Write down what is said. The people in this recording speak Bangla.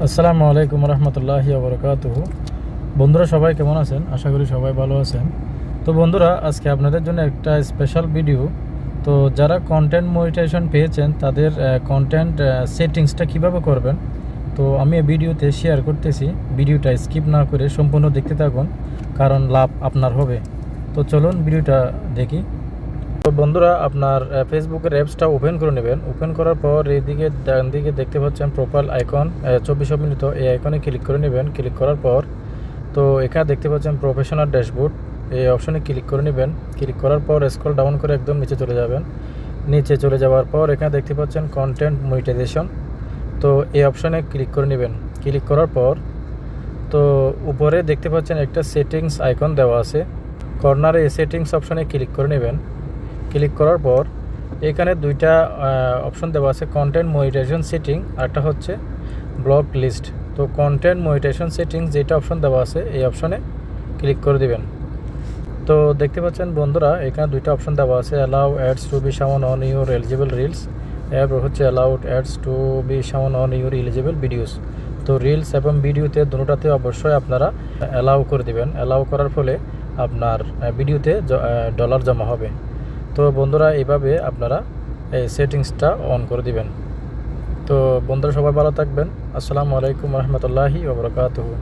আসসালামু আলাইকুম রহমতুল্লাহি ওবরাকাতুহু। বন্ধুরা সবাই কেমন আছেন? আশা করি সবাই ভালো আছেন। তো বন্ধুরা, আজকে আপনাদের জন্য একটা স্পেশাল ভিডিও। তো যারা কন্টেন্ট মনিটাইজেশন পেয়েছেন তাদের কন্টেন্ট সেটিংসটা কিভাবে করবেন, তো আমি এই ভিডিওতে শেয়ার করতেছি। ভিডিওটা স্কিপ না করে সম্পূর্ণ দেখতে থাকুন, কারণ লাভ আপনার হবে। তো চলুন ভিডিওটা দেখি। তো বন্ধুরা, আপনার ফেসবুকের অ্যাপসটা ওপেন করে নেবেন। ওপেন করার পর এইদিকে ডান দিকে দেখতে পাচ্ছেন প্রোফাইল আইকন 24 মিনিট, এই আইকনে ক্লিক করে নেবেন। ক্লিক করার পর তো এখানে দেখতে পাচ্ছেন প্রফেশনাল ড্যাশবোর্ড, এই অপশনে ক্লিক করে নেবেন। ক্লিক করার পর স্ক্রল ডাউন করে একদম নিচে চলে যাবেন। নিচে চলে যাওয়ার পর এখানে দেখতে পাচ্ছেন কন্টেন্ট মনিটাইজেশন, তো এই অপশনে ক্লিক করে নেবেন। ক্লিক করার পর তো উপরে দেখতে পাচ্ছেন একটা সেটিংস আইকন দেওয়া আছে, কর্নারে এই সেটিংস অপশনে ক্লিক করে নেবেন। ক্লিক করার পর এখানে দুইটা অপশন দেওয়া আছে, কন্টেন্ট মনিটাইজেশন সেটিং, আরটা হচ্ছে ব্লক লিস্ট। তো কন্টেন্ট মনিটাইজেশন সেটিং যেটা অপশন দেওয়া আছে এই অপশনে ক্লিক করে দিবেন। তো দেখতে পাচ্ছেন বন্ধুরা, এখানে দুইটা অপশন দেওয়া আছে, allow ads to be shown on your eligible reels, এরপর হচ্ছে allowed ads to be shown on your eligible videos. তো রিলস এবং ভিডিওতে দুটোতে অবশ্যই আপনারা অ্যালাউ করে দিবেন। অ্যালাউ করার ফলে আপনার ভিডিওতে ডলার জমা হবে। তো বন্ধুরা, এইভাবে আপনারা এই সেটিংসটা অন করে দিবেন। তো বন্ধুরা সবাই ভালো থাকবেন। আসসালামু আলাইকুম রহমতুল্লাহি ওবরাকাতুহু।